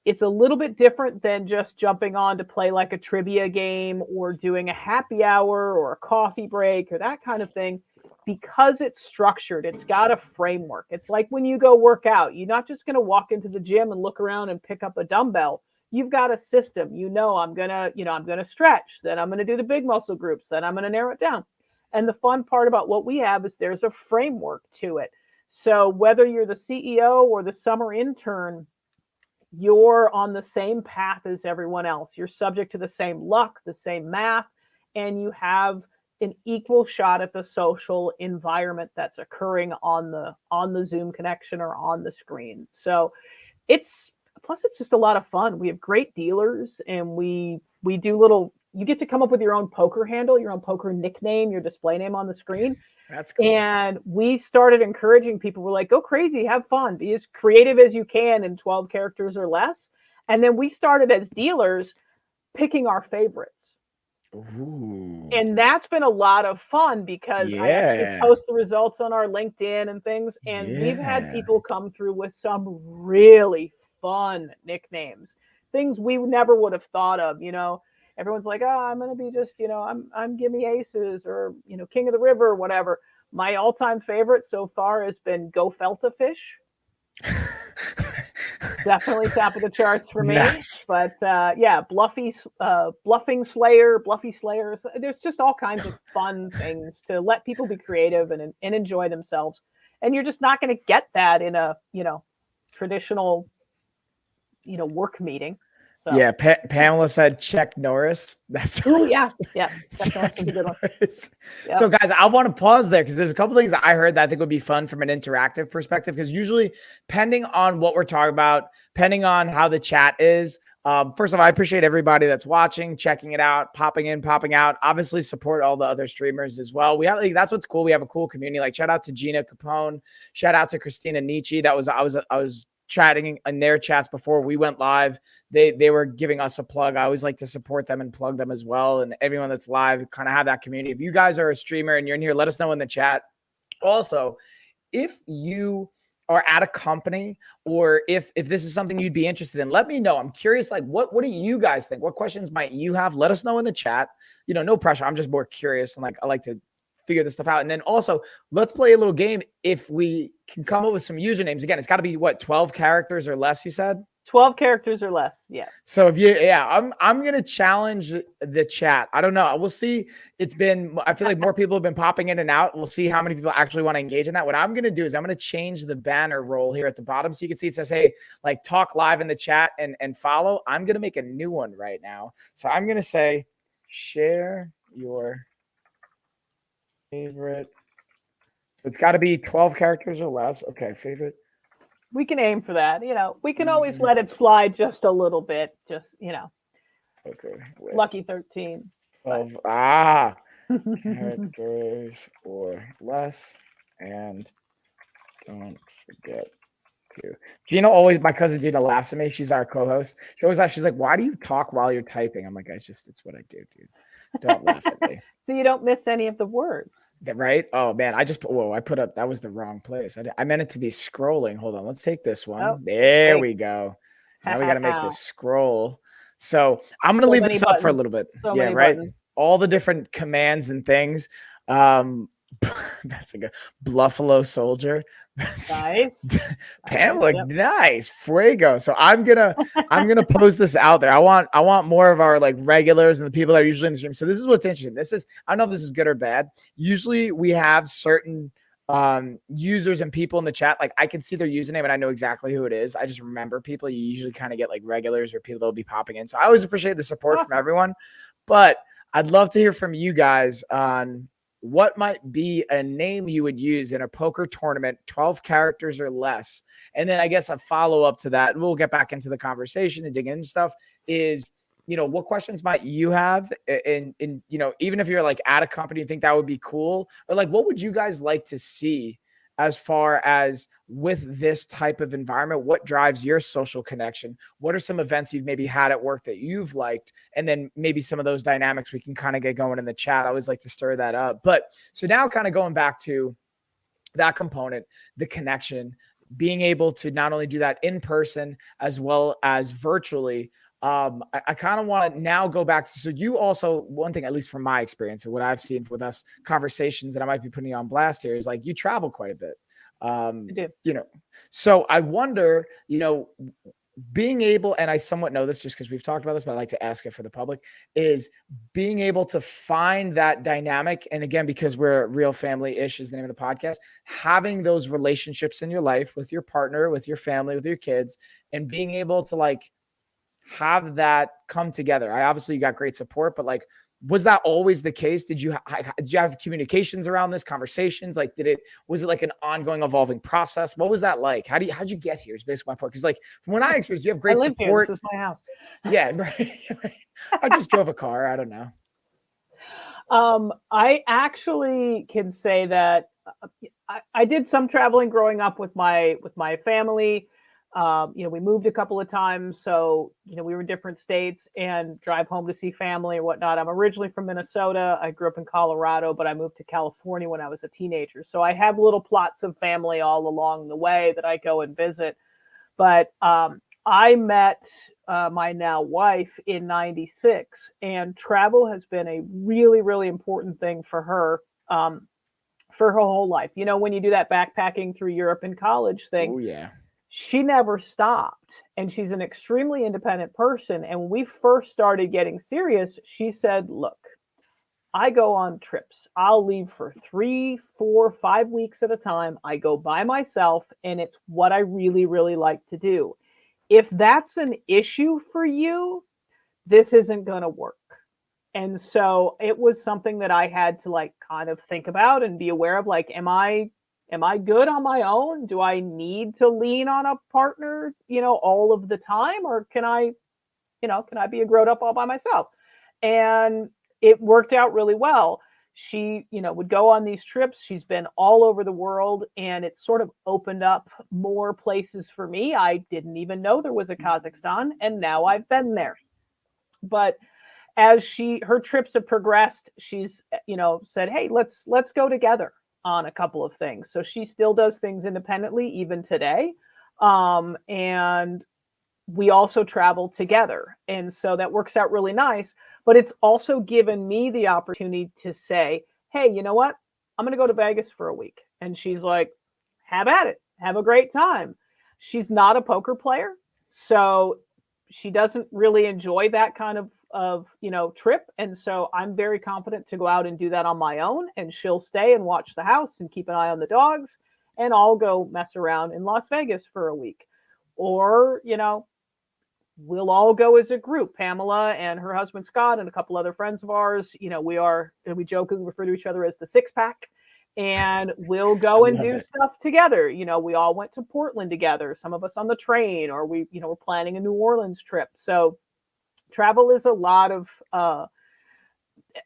It's a little bit different than just jumping on to play like a trivia game or doing a happy hour or a coffee break or that kind of thing, because it's structured. It's got a framework. It's like when you go work out, you're not just going to walk into the gym and look around and pick up a dumbbell. You've got a system. I'm going to stretch, then I'm going to do the big muscle groups, then I'm going to narrow it down. And the fun part about what we have is there's a framework to it. So whether you're the CEO or the summer intern, you're on the same path as everyone else. You're subject to the same luck, the same math, and you have an equal shot at the social environment that's occurring on the Zoom connection or on the screen. So it's plus it's just a lot of fun. We have great dealers, and we do little. You get to come up with your own poker handle, your own poker nickname, your display name on the screen. That's cool. And we started encouraging people. We're like, go crazy, have fun, be as creative as you can in 12 characters or less. And then we started as dealers picking our favorites. Ooh. And that's been a lot of fun because I actually Yeah. post the results on our LinkedIn and things. And we've had Yeah. people come through with some really fun nicknames, things we never would have thought of. Everyone's like, oh, I'm going to be just, I'm Gimme Aces or, King of the River or whatever. My all-time favorite so far has been Go Felta Fish. Definitely top of the charts for me. Nice. But yeah, Bluffing Slayer, Bluffy Slayer. There's just all kinds of fun things to let people be creative and enjoy themselves. And you're just not going to get that in a, traditional, work meeting. So. Yeah, Pamela said check Norris. That's yeah. That's a good one. Yep. So guys, I want to pause there because there's a couple things that I heard that I think would be fun from an interactive perspective. Because usually, depending on what we're talking about, depending on how the chat is, first of all, I appreciate everybody that's watching, checking it out, popping in, popping out. Obviously, support all the other streamers as well. We have that's what's cool. We have a cool community. Like shout out to Gina Capone, shout out to Christina Nietzsche. I was chatting in their chats before we went live. They were giving us a plug. I always like to support them and plug them as well. And everyone that's live kind of have that community. If you guys are a streamer and you're in here, let us know in the chat. Also, if you are at a company or if this is something you'd be interested in, let me know. I'm curious, like what do you guys think? What questions might you have? Let us know in the chat. No pressure. I'm just more curious and like I like to figure this stuff out. And then also let's play a little game. If we can come up with some usernames, again, it's got to be 12 characters or less, you said? 12 characters or less. Yeah. So I'm going to challenge the chat. I don't know. We'll see. I feel like more people have been popping in and out. We'll see how many people actually want to engage in that. What I'm going to do is I'm going to change the banner role here at the bottom. So you can see it says, hey, like talk live in the chat and follow. I'm going to make a new one right now. So I'm going to say, share your favorite. So it's got to be 12 characters or less. Okay. Favorite. We can aim for that. We can always let it slide just a little bit. Just, Okay. Lucky 13. Of characters or less. And don't forget to. Gina always, my cousin Gina laughs at me. She's our co-host. She always laughs. She's like, why do you talk while you're typing? I'm like, it's what I do, dude. Don't laugh at me. So you don't miss any of the words. Right? Oh man, I put up, that was the wrong place. I meant it to be scrolling. Hold on, let's take this one. Oh, there we go. Now we got to make this scroll. So I'm going to leave this up for a little bit. Yeah, right. Buttons. All the different commands and things. That's a good Bluffalo Soldier. Nice. Pamela, yep. Nice. Fuego. So I'm gonna post this out there. I want more of our like regulars and the people that are usually in the stream. So this is what's interesting. I don't know if this is good or bad. Usually we have certain users and people in the chat. Like I can see their username and I know exactly who it is. I just remember people. You usually kind of get like regulars or people that will be popping in. So I always appreciate the support from everyone. But I'd love to hear from you guys on what might be a name you would use in a poker tournament, 12 characters or less. And then I guess a follow-up to that, and we'll get back into the conversation and dig into stuff, is, what questions might you have? And even if you're like at a company, you think that would be cool, or like, what would you guys like to see as far as with this type of environment? What drives your social connection? What are some events you've maybe had at work that you've liked? And then maybe some of those dynamics we can kind of get going in the chat. I always like to stir that up. But so now kind of going back to that component, the connection, being able to not only do that in person as well as virtually. I kind of want to now go back to, so you also, one thing, at least from my experience and what I've seen with us conversations that I might be putting on blast here, is like you travel quite a bit. So I wonder, being able, and I somewhat know this just because we've talked about this, but I like to ask it for the public, is being able to find that dynamic. And again, because we're Real Family-ish is the name of the podcast, having those relationships in your life with your partner, with your family, with your kids, and being able to like have that come together. I obviously you got great support, but like, was that always the case? Did you have communications around this, conversations? Like, was it like an ongoing, evolving process? What was that like? How'd you get here? Is basically my point. Because like from when I experienced, you have great support. Here. This is my house. Yeah, right. I just drove a car. I don't know. I actually can say that I did some traveling growing up with my family. We moved a couple of times, so we were in different states and drive home to see family or whatnot. I'm originally from Minnesota. I grew up in Colorado, but I moved to California when I was a teenager. So I have little plots of family all along the way that I go and visit. But I met my now wife in '96, and travel has been a really, really important thing for her whole life. When you do that backpacking through Europe in college thing. Oh yeah. She never stopped, and she's an extremely independent person. And when we first started getting serious, she said, look, I go on trips. I'll leave for 3, 4, 5 weeks at a time. I go by myself, and it's what I really, really like to do. If that's an issue for you, this isn't going to work. And so it was something that I had to like kind of think about and be aware of, like, am I good on my own? Do I need to lean on a partner, all of the time? Or can I be a grown up all by myself? And it worked out really well. She, would go on these trips. She's been all over the world, and it sort of opened up more places for me. I didn't even know there was a Kazakhstan, and now I've been there. But as her trips have progressed, she's, said, hey, let's go together on a couple of things. So she still does things independently even today. And we also travel together. And so that works out really nice. But it's also given me the opportunity to say, hey, you know what? I'm going to go to Vegas for a week. And she's like, have at it. Have a great time. She's not a poker player. So she doesn't really enjoy that kind of trip. And so I'm very confident to go out and do that on my own, and she'll stay and watch the house and keep an eye on the dogs, and I'll go mess around in Las Vegas for a week. Or, we'll all go as a group. Pamela and her husband Scott and a couple other friends of ours, we jokingly refer to each other as the six pack, and we'll go and do stuff together. We all went to Portland together, some of us on the train, or we're planning a New Orleans trip. So travel is a lot of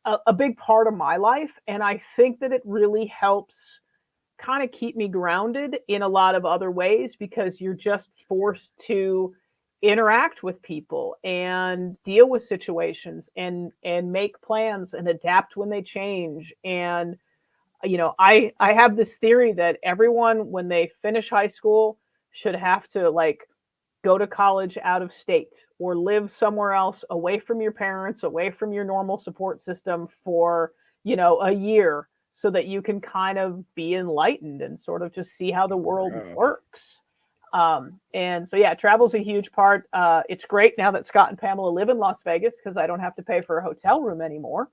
a big part of my life. And I think that it really helps kind of keep me grounded in a lot of other ways, because you're just forced to interact with people and deal with situations and make plans and adapt when they change. And, I have this theory that everyone, when they finish high school, should have to like go to college out of state or live somewhere else, away from your parents, away from your normal support system for, a year, so that you can kind of be enlightened and sort of just see how the world works. And so, yeah, travel's a huge part. It's great now that Scott and Pamela live in Las Vegas, because I don't have to pay for a hotel room anymore.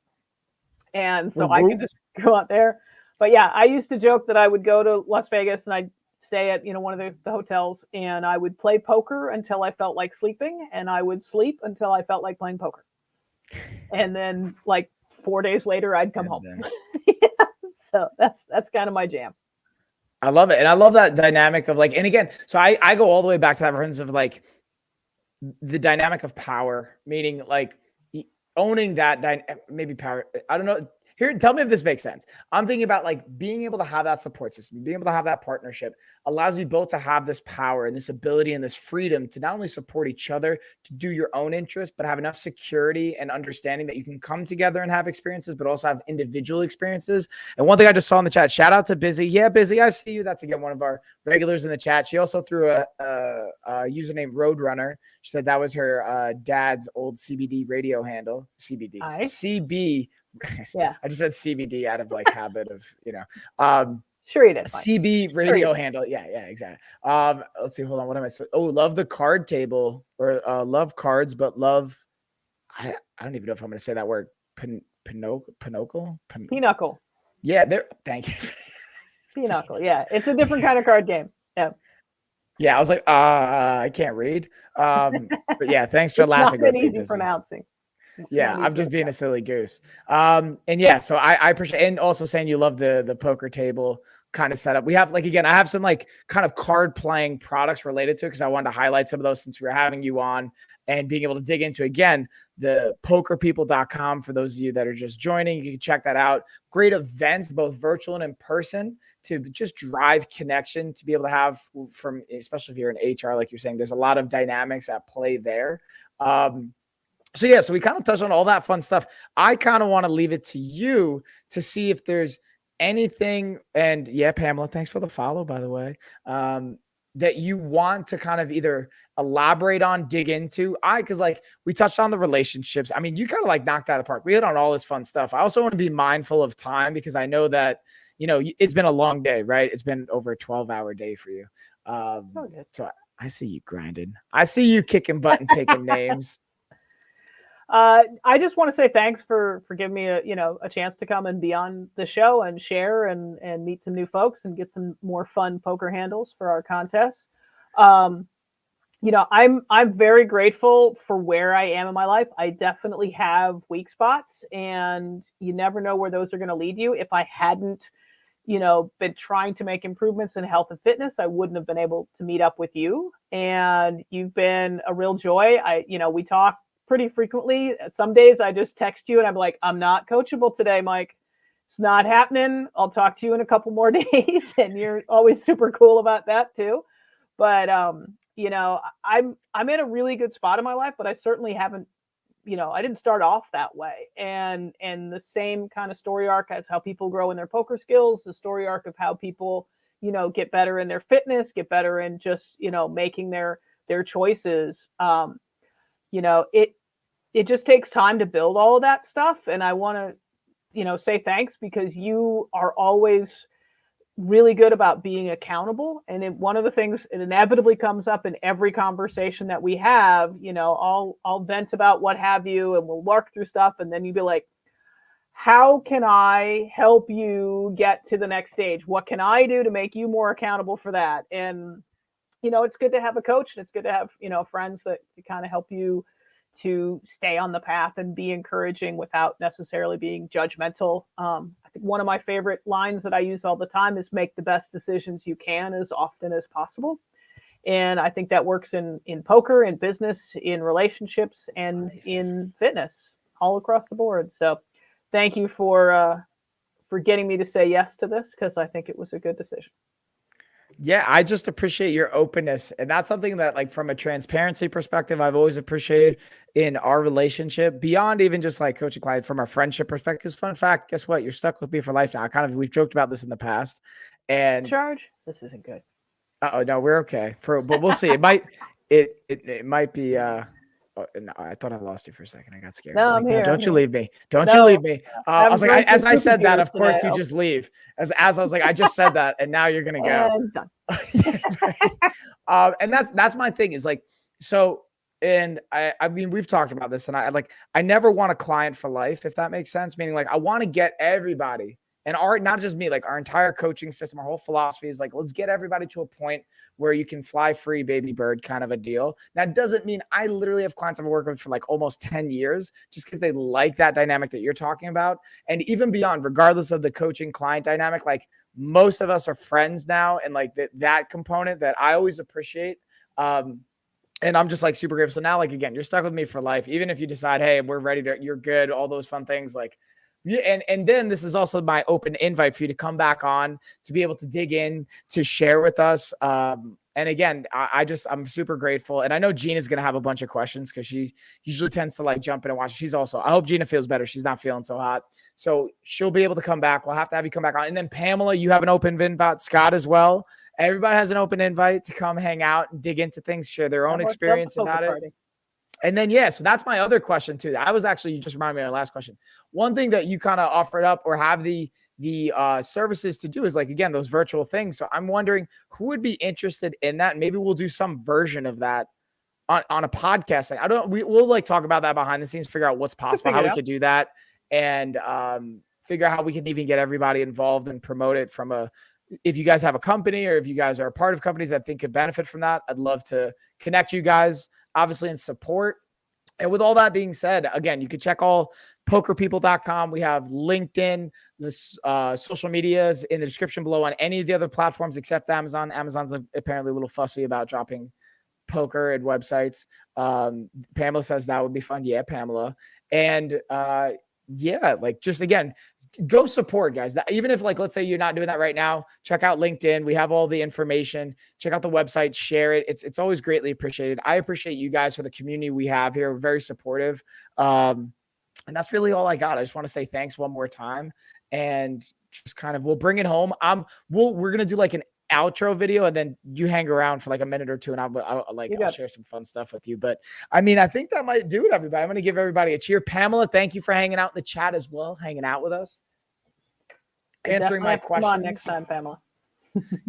And so I can just go out there. But yeah, I used to joke that I would go to Las Vegas and I'd stay at, one of the hotels, and I would play poker until I felt like sleeping, and I would sleep until I felt like playing poker. And then like 4 days later, I'd come home. Yeah, so that's kind of my jam. I love it. And I love that dynamic of like, and again, so I go all the way back to that reference of like the dynamic of power, meaning like owning that maybe power. I don't know. Here, tell me if this makes sense. I'm thinking about like being able to have that support system, being able to have that partnership allows you both to have this power and this ability and this freedom to not only support each other, to do your own interests, but have enough security and understanding that you can come together and have experiences, but also have individual experiences. And one thing I just saw in the chat, shout out to Busy. Yeah, Busy, I see you. That's again one of our regulars in the chat. She also threw a username Roadrunner. She said that was her dad's old CBD radio handle. CBD. CB. Yeah, I just said CBD out of like habit of, Sure you did. Fine. CB radio handle. Yeah, exactly. Let's see. Hold on. What am I saying? Oh, love the card table, or love cards, but love. I don't even know if I'm going to say that word. Pinochle. Yeah, there. Thank you. Pinochle. Yeah, it's a different kind of card game. Yeah. Yeah, I was like, I can't read. But yeah, thanks for laughing with me. Easy pronouncing. Yeah, I'm just being a silly goose. And yeah, so I appreciate, and also saying you love the poker table kind of setup. We have, like, again, I have some like kind of card playing products related to it because I wanted to highlight some of those since we were having you on and being able to dig into, again, the pokerpeople.com for those of you that are just joining. You can check that out. Great events, both virtual and in person, to just drive connection, to be able to have from, especially if you're in HR, like you're saying, there's a lot of dynamics at play there. So yeah, so we kind of touched on all that fun stuff. I kind of want to leave it to you to see if there's anything, and yeah, Pamela, thanks for the follow, by the way, that you want to kind of either elaborate on, dig into. Because like we touched on the relationships. I mean, you kind of like knocked out of the park. We hit on all this fun stuff. I also want to be mindful of time because I know that, you know, it's been a long day, right? It's been over a 12-hour day for you. So I see you grinding. I see you kicking butt and taking names. I just want to say thanks for giving me a chance to come and be on the show and share and meet some new folks and get some more fun poker handles for our contest. I'm very grateful for where I am in my life. I definitely have weak spots, and you never know where those are going to lead you. If I hadn't, been trying to make improvements in health and fitness, I wouldn't have been able to meet up with you. And you've been a real joy. We talk pretty frequently. Some days I just text you and I'm like, I'm not coachable today, Mike. It's not happening. I'll talk to you in a couple more days. And you're always super cool about that too. But, I'm in a really good spot in my life, but I certainly haven't, I didn't start off that way. And the same kind of story arc as how people grow in their poker skills, the story arc of how people, get better in their fitness, get better in just, making their choices. It just takes time to build all of that stuff. And I want to, say thanks because you are always really good about being accountable. And one of the things, it inevitably comes up in every conversation that we have, I'll vent about what have you, and we'll work through stuff. And then you'd be like, how can I help you get to the next stage? What can I do to make you more accountable for that? And, it's good to have a coach, and it's good to have, friends that kind of help you to stay on the path and be encouraging without necessarily being judgmental. I think one of my favorite lines that I use all the time is make the best decisions you can as often as possible. And I think that works in poker, in business, in relationships, and in fitness, all across the board. So thank you for getting me to say yes to this, because I think it was a good decision. Yeah, I just appreciate your openness. And that's something that, like, from a transparency perspective, I've always appreciated in our relationship, beyond even just like coaching client, from a friendship perspective. Because fun fact, guess what? You're stuck with me for life now. We've joked about this in the past. And Charge, this isn't good. Oh no, we're okay. But we'll see. It might be no, I thought I lost you for a second. I got scared. No, I was I'm like, here. Don't you leave me. Don't you leave me. I was like, as I said that, of course you just leave. As I was like, I just said that, and now you're gonna go. And that's my thing, is like, so, and I mean, we've talked about this, and I never want a client for life, if that makes sense. Meaning, like, I want to get everybody, and not just me, like our entire coaching system, our whole philosophy is like, let's get everybody to a point where you can fly free, baby bird kind of a deal. That doesn't mean I literally have clients I've worked with for like almost 10 years, just because they like that dynamic that you're talking about. And even beyond, regardless of the coaching client dynamic, like most of us are friends now. And like that component that I always appreciate. And I'm just like super grateful. So now, like, again, you're stuck with me for life. Even if you decide, hey, we're ready to, you're good, all those fun things, like, yeah, and then this is also my open invite for you to come back on, to be able to dig in, to share with us. And again, I'm super grateful. And I know Gina's going to have a bunch of questions, because she usually tends to like jump in and watch. I hope Gina feels better. She's not feeling so hot. So she'll be able to come back. We'll have to have you come back on. And then Pamela, you have an open invite, Scott as well. Everybody has an open invite to come hang out and dig into things, share their own experience about it. And then, yeah, so that's my other question too. You just reminded me of my last question. One thing that you kind of offered up, or have the the services to do is like, again, those virtual things. So I'm wondering who would be interested in that. Maybe we'll do some version of that on a podcast. Like, we'll like talk about that behind the scenes, figure out what's possible, how we could do that, and figure out how we can even get everybody involved and promote it if you guys have a company or if you guys are a part of companies that think could benefit from that, I'd love to connect you guys, obviously, and support. And with all that being said, again, you can check all pokerpeople.com. We have LinkedIn, the social medias in the description below on any of the other platforms except Amazon. Amazon's apparently a little fussy about dropping poker and websites. Pamela says that would be fun. Yeah, Pamela. And yeah, like just again, go support, guys. Even if like, let's say you're not doing that right now, check out LinkedIn. We have all the information. Check out the website, share it. It's always greatly appreciated. I appreciate you guys for the community we have here. We're very supportive. And that's really all I got. I just want to say thanks one more time and just kind of, we'll bring it home. We're going to do like an outro video and then you hang around for like a minute or two and I'll share some fun stuff with you. But I mean, I think that might do it, everybody. I'm going to give everybody a cheer. Pamela, thank you for hanging out in the chat as well, hanging out with us, answering my questions. Come on next time, Pamela.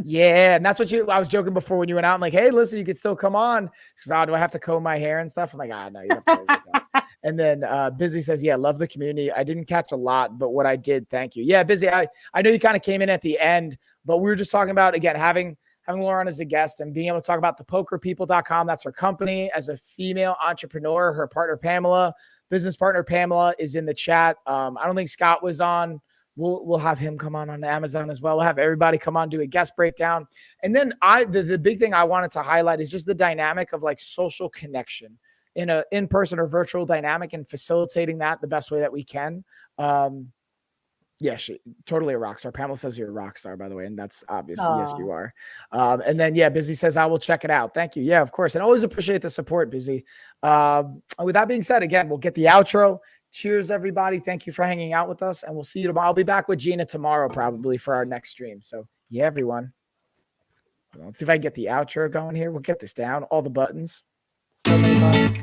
Yeah, and that's what I was joking before when you went out. I'm like, hey, listen, you can still come on. Because do I have to comb my hair and stuff? I'm like, no, you don't have to worry about that. And then Busy says, yeah, love the community. I didn't catch a lot, but what I did, thank you. Yeah, Busy, I know you kind of came in at the end, but we were just talking about, again, having Laura on as a guest and being able to talk about the pokerpeople.com. That's her company. As a female entrepreneur, her partner, Pamela, business partner, Pamela, is in the chat. I don't think Scott was on. We'll have him come on Amazon as well. We'll have everybody come on, do a guest breakdown. And then the big thing I wanted to highlight is just the dynamic of like social connection in a in-person or virtual dynamic and facilitating that the best way that we can. Yeah, she totally a rock star. Pamela says you're a rock star, by the way. And that's obviously, yes, you are. And then, yeah, Busy says, I will check it out. Thank you. Yeah, of course. And always appreciate the support, Busy. With that being said, again, we'll get the outro. Cheers, everybody. Thank you for hanging out with us. And we'll see you tomorrow. I'll be back with Gina tomorrow, probably for our next stream. So yeah, everyone. Let's see if I can get the outro going here. We'll get this down. All the buttons. So many buttons.